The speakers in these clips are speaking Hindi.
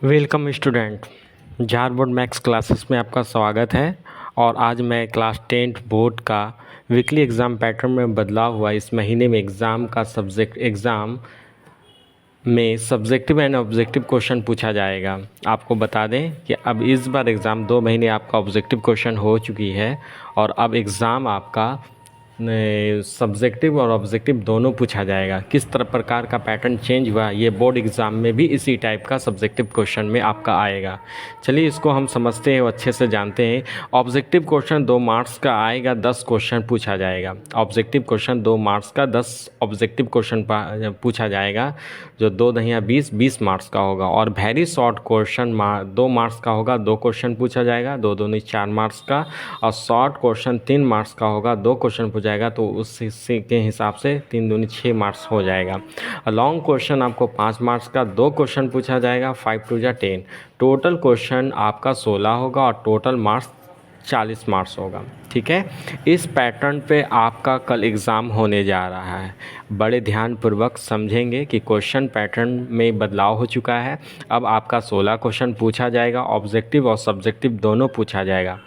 वेलकम स्टूडेंट, झार बोर्ड मैथ्स क्लासेस में आपका स्वागत है। और आज मैं क्लास 10 बोर्ड का वीकली एग्ज़ाम पैटर्न में बदलाव हुआ इस महीने में एग्ज़ाम में सब्जेक्टिव एंड ऑब्जेक्टिव क्वेश्चन पूछा जाएगा। आपको बता दें कि अब इस बार एग्ज़ाम 2 महीने आपका ऑब्जेक्टिव क्वेश्चन हो चुकी है और अब एग्ज़ाम आपका सब्जेक्टिव और ऑब्जेक्टिव दोनों पूछा जाएगा। किस तरह प्रकार का पैटर्न चेंज हुआ ये बोर्ड एग्ज़ाम में भी इसी टाइप का सब्जेक्टिव क्वेश्चन में आपका आएगा। चलिए इसको हम समझते हैं और अच्छे से जानते हैं। ऑब्जेक्टिव क्वेश्चन 2 मार्क्स का आएगा, 10 क्वेश्चन पूछा जाएगा। ऑब्जेक्टिव क्वेश्चन 2 मार्क्स का 10 ऑब्जेक्टिव क्वेश्चन पूछा जाएगा, जो 2 दहिया 20 मार्क्स का होगा। और वेरी शॉर्ट क्वेश्चन 2 मार्क्स का होगा, 2 क्वेश्चन पूछा जाएगा, 2 दूनी 4 मार्क्स का। और शॉर्ट क्वेश्चन 3 मार्क्स का होगा, 2 क्वेश्चन पूछा जाएगा, तो उस के हिसाब से 3 दूनी 6 मार्क्स हो जाएगा। लॉन्ग क्वेश्चन आपको 5 मार्क्स का, 2 क्वेश्चन पूछा जाएगा, 5 टू 10। टोटल क्वेश्चन आपका 16 होगा और टोटल मार्क्स 40 मार्क्स होगा। ठीक है, इस पैटर्न पे आपका कल एग्ज़ाम होने जा रहा है। बड़े ध्यानपूर्वक समझेंगे कि क्वेश्चन पैटर्न में बदलाव हो चुका है। अब आपका 16 क्वेश्चन पूछा जाएगा, ऑब्जेक्टिव और सब्जेक्टिव दोनों पूछा जाएगा।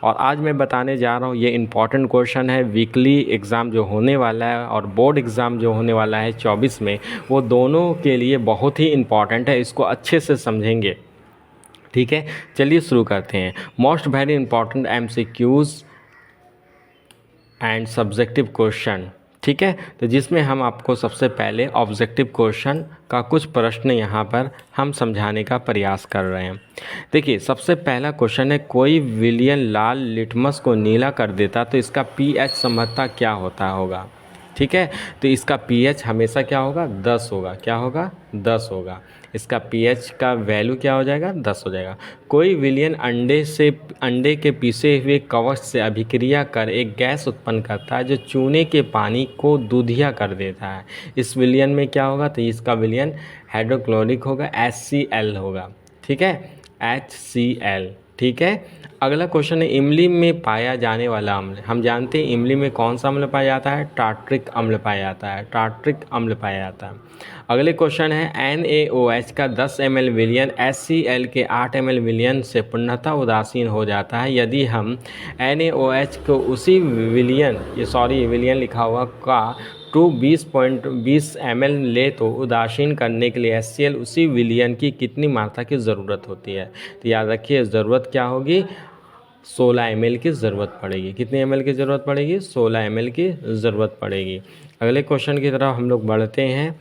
और आज मैं बताने जा रहा हूँ ये इम्पॉर्टेंट क्वेश्चन है। वीकली एग्ज़ाम जो होने वाला है और बोर्ड एग्ज़ाम जो होने वाला है 24 में, वो दोनों के लिए बहुत ही इम्पॉर्टेंट है। इसको अच्छे से समझेंगे। ठीक है, चलिए शुरू करते हैं। Most very important MCQs and subjective question. ठीक है, तो जिसमें हम आपको सबसे पहले ऑब्जेक्टिव क्वेश्चन का कुछ प्रश्न यहाँ पर हम समझाने का प्रयास कर रहे हैं। देखिए, सबसे पहला क्वेश्चन है, कोई विलयन लाल लिटमस को नीला कर देता तो इसका pH समझता क्या होगा। ठीक है, तो इसका pH हमेशा क्या होगा, 10 होगा। क्या होगा, 10 होगा। इसका pH का वैल्यू क्या हो जाएगा, 10 हो जाएगा। कोई विलयन अंडे के पीसे हुए कवच से अभिक्रिया कर एक गैस उत्पन्न करता है जो चूने के पानी को दूधिया कर देता है। इस विलयन में क्या होगा, तो इसका विलयन हाइड्रोक्लोरिक होगा, HCl होगा। ठीक है, HCl। ठीक है, अगला क्वेश्चन है, इमली में पाया जाने वाला अम्ल। हम जानते हैं इमली में कौन सा अम्ल पाया जाता है, टार्ट्रिक अम्ल पाया जाता है। टार्ट्रिक अम्ल पाया जाता है। अगले क्वेश्चन है, NaOH का 10 ml विलयन HCl के 8 ml विलयन से पूर्णतः उदासीन हो जाता है यदि हम NaOH को उसी विलयन विलयन लिखा हुआ का 20 ml ले तो उदासीन करने के लिए HCl उसी विलयन की कितनी मात्रा की ज़रूरत होती है। तो याद रखिए, ज़रूरत क्या होगी, 16 ml की ज़रूरत पड़ेगी। कितने ml की ज़रूरत पड़ेगी, 16 ml की ज़रूरत पड़ेगी। अगले क्वेश्चन की तरफ हम लोग बढ़ते हैं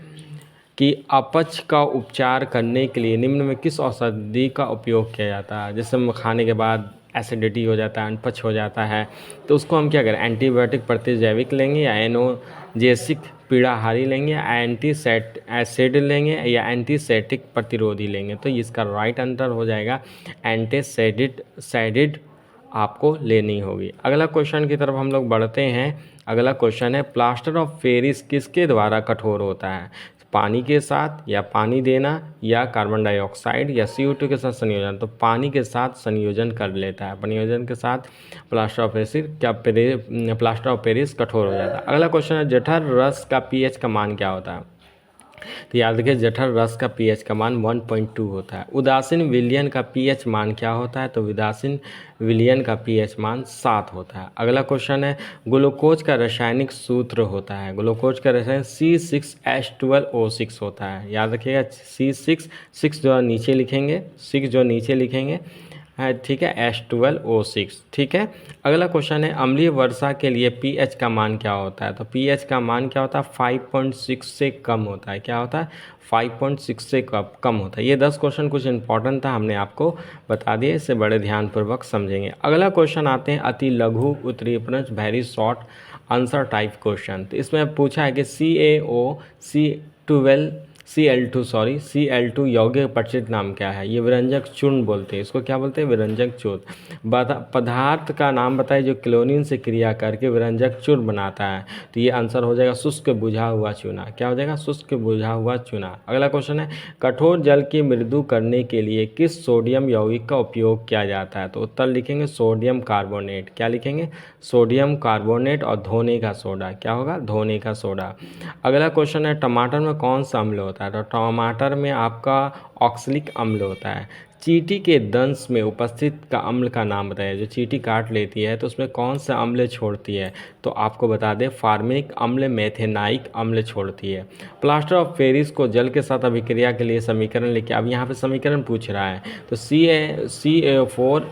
कि अपच का उपचार करने के लिए निम्न में किस औषधि का उपयोग किया जाता है। जैसे हम खाने के बाद एसिडिटी हो जाता है, अपच हो जाता है, तो उसको हम क्या करें, एंटीबायोटिक प्रतिजैविक लेंगे या एनोजेसिक पीड़ाहारी लेंगे या एसिड लेंगे या एंटीसेटिक प्रतिरोधी लेंगे। तो इसका राइट आंसर हो जाएगा एंटीसेडिड आपको लेनी होगी। अगला क्वेश्चन की तरफ हम लोग बढ़ते हैं। अगला क्वेश्चन है, प्लास्टर ऑफ पेरिस किसके द्वारा कठोर होता है। पानी के साथ या पानी देना या कार्बन डाइऑक्साइड या CO2 के साथ संयोजन। तो पानी के साथ संयोजन कर लेता है। संयोजन के साथ प्लास्टर ऑफ पेरिस कठोर हो जाता है। अगला क्वेश्चन है, जठर रस का pH का मान क्या होता है। तो याद रखिए, जठर रस का pH का मान 1.2 होता है। उदासीन विलयन का pH मान क्या होता है, तो उदासीन विलयन का pH मान 7 होता है। अगला क्वेश्चन है, ग्लूकोज का रासायनिक सूत्र होता है। ग्लूकोज का रासायनिक C6H12O6 होता है। याद रखिएगा, C6 जो नीचे लिखेंगे, 6 जो नीचे लिखेंगे है, ठीक है, H12O6। ठीक है, अगला क्वेश्चन है, अम्लीय वर्षा के लिए pH का मान क्या होता है। तो pH का मान क्या होता है, 5.6 से कम होता है। क्या होता है, 5.6 से कम होता है। ये 10 क्वेश्चन कुछ इंपॉर्टेंट था, हमने आपको बता दिए, इसे बड़े ध्यानपूर्वक समझेंगे। अगला क्वेश्चन आते हैं, अति लघु उत्तरीय प्रश्न, very short answer type question. तो इसमें पूछा है कि Cl2 यौगिक परिचित नाम क्या है। ये विरंजक चूर्ण बोलते हैं, इसको क्या बोलते हैं, विरंजक चूर्ण। पदार्थ का नाम बताइए जो क्लोरीन से क्रिया करके विरंजक चूर्ण बनाता है। तो ये आंसर हो जाएगा शुष्क बुझा हुआ चूना। क्या हो जाएगा, शुष्क बुझा हुआ चूना। अगला क्वेश्चन है, कठोर जल की मृदु करने के लिए किस सोडियम यौगिक का उपयोग किया जाता है। तो उत्तर लिखेंगे सोडियम कार्बोनेट। क्या लिखेंगे, सोडियम कार्बोनेट। और धोने का सोडा, क्या होगा, धोने का सोडा। अगला क्वेश्चन है, टमाटर में कौन सा अम्ल होता है। होता है, तो टमाटर में आपका ऑक्सलिक अम्ल होता है। चींटी के दंश में उपस्थित का अम्ल का नाम बताइए। जो चींटी काट लेती है तो उसमें कौन सा अम्ल छोड़ती है, तो आपको बता दें फार्मिक अम्ल मेथेनाइक अम्ल छोड़ती है। प्लास्टर ऑफ पेरिस को जल के साथ अभिक्रिया के लिए समीकरण लिखिए। अब यहाँ पे समीकरण पूछ रहा है, तो CaO4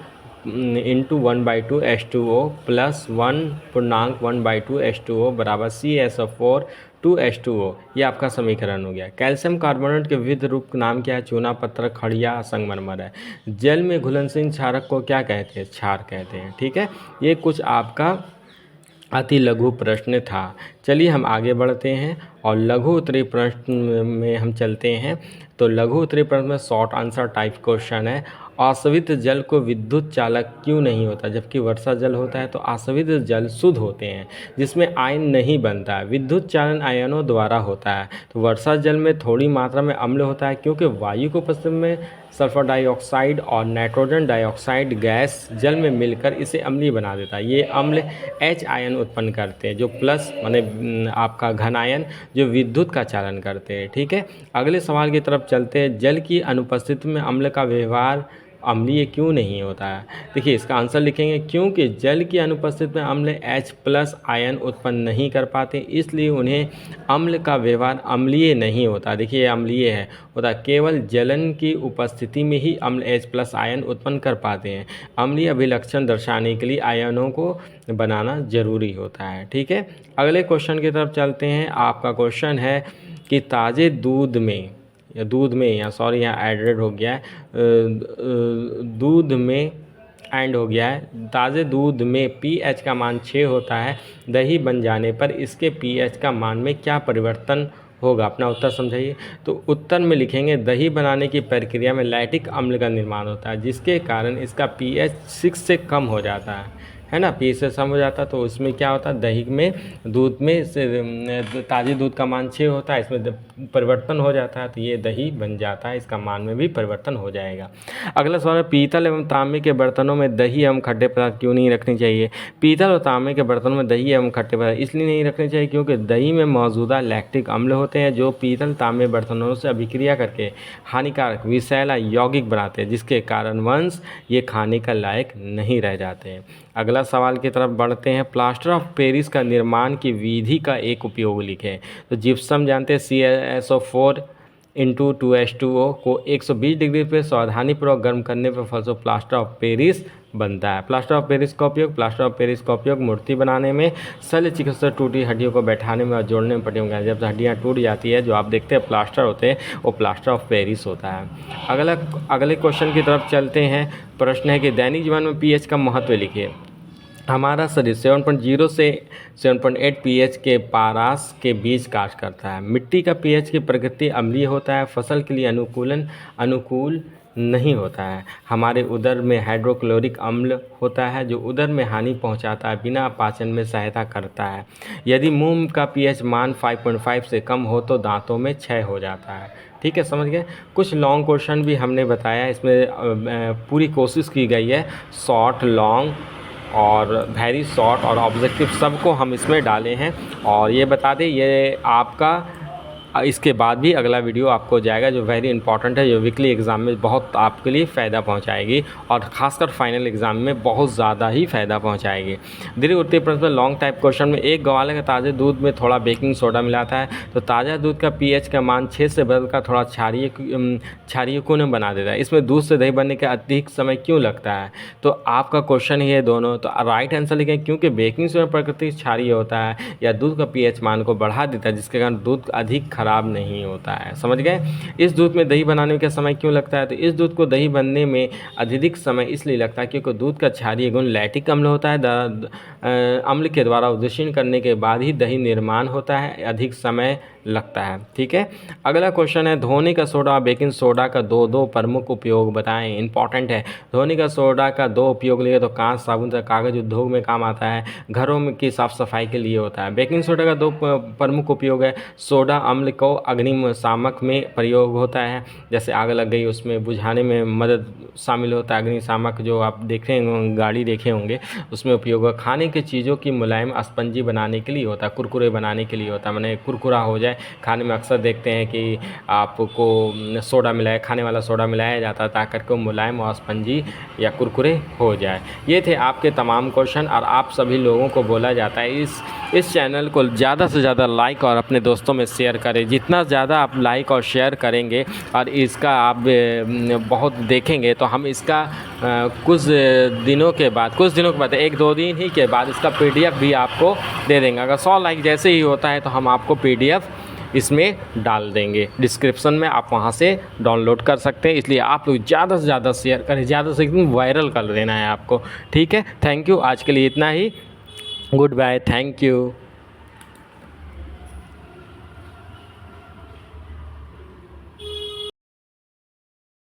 into 1/2 H2O plus 1.1/2 H2O बराबर CaSO4 2H2O, ये आपका समीकरण हो गया। कैल्शियम कार्बोनेट के विविध रूप का नाम क्या है? चूना पत्थर, खड़िया, संगमरमर है। जल में घुलनशील क्षारक को क्या कहते हैं? क्षार कहते हैं। ठीक है, ये कुछ आपका अति लघु प्रश्न था। चलिए हम आगे बढ़ते हैं और लघु उत्तरीय प्रश्न में हम चलते हैं। तो लघु उत्तरीय प्रश्न में शॉर्ट आंसर टाइप क्वेश्चन है। आसवित जल को विद्युत चालक क्यों नहीं होता, जबकि वर्षा जल होता है? तो आसवित जल शुद्ध होते हैं जिसमें आयन नहीं बनता है, विद्युत चालन आयनों द्वारा होता है। तो वर्षा जल में थोड़ी मात्रा में अम्ल होता है क्योंकि वायु को उपस्थिति में सल्फर डाइऑक्साइड और नाइट्रोजन डाइऑक्साइड गैस जल में मिलकर इसे अम्लीय बना देता है। ये अम्ल H आयन उत्पन्न करते हैं जो प्लस माने आपका घन आयन जो विद्युत का चालन करते हैं। ठीक है, अगले सवाल की तरफ चलते हैं। जल की अनुपस्थिति में अम्ल का व्यवहार अम्लीय क्यों नहीं होता है? देखिए इसका आंसर लिखेंगे क्योंकि जल की अनुपस्थिति में अम्ल H+ आयन उत्पन्न नहीं कर पाते, इसलिए उन्हें अम्ल का व्यवहार अम्लीय नहीं होता। देखिए अम्लीय है होता, केवल जलन की उपस्थिति में ही अम्ल H+ आयन उत्पन्न कर पाते हैं। अम्लीय अभिलक्षण दर्शाने के लिए आयनों को बनाना जरूरी होता है। ठीक है, अगले क्वेश्चन की तरफ चलते हैं। आपका क्वेश्चन है कि ताज़े दूध में या सॉरी यहाँ एडेड हो गया है, दूध में एंड हो गया है। ताज़े दूध में pH का मान 6 होता है। दही बन जाने पर इसके pH का मान में क्या परिवर्तन होगा? अपना उत्तर समझाइए। तो उत्तर में लिखेंगे दही बनाने की प्रक्रिया में लैक्टिक अम्ल का निर्माण होता है जिसके कारण इसका pH 6 से कम हो जाता है ना, pH से कम हो जाता है। तो उसमें क्या होता है, दही में दूध में से ताज़े दूध का मान 6 होता है, इसमें परिवर्तन हो जाता है तो ये दही बन जाता है, इसका मान में भी परिवर्तन हो जाएगा। अगला सवाल है पीतल एवं तांबे के बर्तनों में दही एवं खट्टे पदार्थ क्यों नहीं रखनी चाहिए? पीतल और तांबे के बर्तनों में दही एवं खट्टे पदार्थ इसलिए नहीं रखने चाहिए क्योंकि दही में मौजूदा लैक्टिक अम्ल होते हैं जो पीतल तांबे बर्तनों से अभिक्रिया करके हानिकारक विषैला यौगिक बनाते हैं जिसके कारण वंश ये खाने का लायक नहीं रह जाते हैं। अगला सवाल की तरफ बढ़ते हैं। प्लास्टर ऑफ पेरिस का निर्माण की विधि का एक उपयोग लिखें। तो जिप्सम जानते हैं CaSO4 इंटू 2H2O को 120 डिग्री पर सावधानीपूर्वक गर्म करने पर फलस्वरूप प्लास्टर ऑफ पेरिस बनता है। प्लास्टर ऑफ पेरिस का उपयोग मूर्ति बनाने में, शल्य चिकित्सा टूटी हड्डियों को बैठाने में और जोड़ने में पट्टियों का, जब हड्डियाँ टूट जाती है जो आप देखते हैं प्लास्टर होते हैं वो प्लास्टर ऑफ पेरिस होता है। अगले क्वेश्चन की तरफ चलते हैं। प्रश्न है कि दैनिक जीवन में pH का महत्व लिखिए। हमारा शरीर 7.0 से 7.8 pH के पारास के बीच कार्य करता है। मिट्टी का pH की प्रकृति अम्लीय होता है, फसल के लिए अनुकूल नहीं होता है। हमारे उदर में हाइड्रोक्लोरिक अम्ल होता है जो उदर में हानि पहुंचाता है, बिना पाचन में सहायता करता है। यदि मुंह का pH मान 5.5 से कम हो तो दांतों में क्षय हो जाता है। ठीक है, समझ गए। कुछ लॉन्ग क्वेश्चन भी हमने बताया, इसमें पूरी कोशिश की गई है शॉर्ट, लॉन्ग और वेरी शॉर्ट और ऑब्जेक्टिव सबको हम इसमें डाले हैं। और ये बता दें ये आपका इसके बाद भी अगला वीडियो आपको जाएगा जो वेरी इंपॉर्टेंट है, जो वीकली एग्ज़ाम में बहुत आपके लिए फ़ायदा पहुंचाएगी और ख़ासकर फाइनल एग्ज़ाम में बहुत ज़्यादा ही फ़ायदा पहुंचाएगी। दीर्घ उत्तरीय प्रश्न में लॉन्ग टाइप क्वेश्चन में एक ग्वाले के ताज़े दूध में थोड़ा बेकिंग सोडा मिलाता है तो ताज़ा दूध का pH का मान 6 से बदलकर थोड़ा क्षारीय क्यों बना देता है? इसमें दूध से दही बनने का अधिक समय क्यों लगता है? तो आपका क्वेश्चन ही है दोनों। तो राइट आंसर लिखें क्योंकि बेकिंग सोडा प्रकृति क्षारीय होता है या दूध का pH मान को बढ़ा देता है जिसके कारण दूध अधिक खराब नहीं होता है। समझ गए। इस दूध में दही बनाने का समय क्यों लगता है? तो इस दूध को दही बनने में अत्यधिक समय इसलिए लगता है क्योंकि दूध का क्षारीय गुण लैक्टिक अम्ल होता है। अम्ल के द्वारा उद्देश्य करने के बाद ही दही निर्माण होता है, अधिक समय लगता है। ठीक है, अगला क्वेश्चन है धोने का सोडा बेकिंग सोडा का दो प्रमुख उपयोग बताएं। इंपॉर्टेंट है। धोने का सोडा का 2 उपयोग लिए तो कांच, साबुन तथा कागज उद्योग में काम आता है, घरों में की साफ सफाई के लिए होता है। बेकिंग सोडा का 2 प्रमुख उपयोग है। सोडा अम्ल को अग्निशामक में प्रयोग होता है, जैसे आग लग गई उसमें बुझाने में मदद शामिल होता है। अग्निशामक जो आप देखे होंगे, गाड़ी देखे होंगे, उसमें उपयोग होगा। खाने की चीज़ों की मुलायम स्पंजी बनाने के लिए होता है, कुरकुरे बनाने के लिए होता है, माने कुरकुरा हो जाए। खाने में अक्सर देखते हैं कि आपको सोडा मिलाया, खाने वाला सोडा मिलाया जाता है ताकि वो मुलायम और स्पंजी या कुरकुरे हो जाए। ये थे आपके तमाम क्वेश्चन, और आप सभी लोगों को बोला जाता है इस चैनल को ज़्यादा से ज़्यादा लाइक और अपने दोस्तों में शेयर करें। जितना ज़्यादा आप लाइक और शेयर करेंगे और इसका आप बहुत देखेंगे तो हम इसका कुछ दिनों के बाद 1-2 दिन ही के बाद इसका PDF भी आपको दे देंगे। अगर 100 लाइक जैसे ही होता है तो हम आपको PDF इसमें डाल देंगे, डिस्क्रिप्शन में आप वहाँ से डाउनलोड कर सकते हैं। इसलिए आप लोग ज़्यादा से ज़्यादा शेयर करें, ज़्यादा से एकदम वायरल कर देना है आपको। ठीक है, थैंक यू, आज के लिए इतना ही। Goodbye, thank you.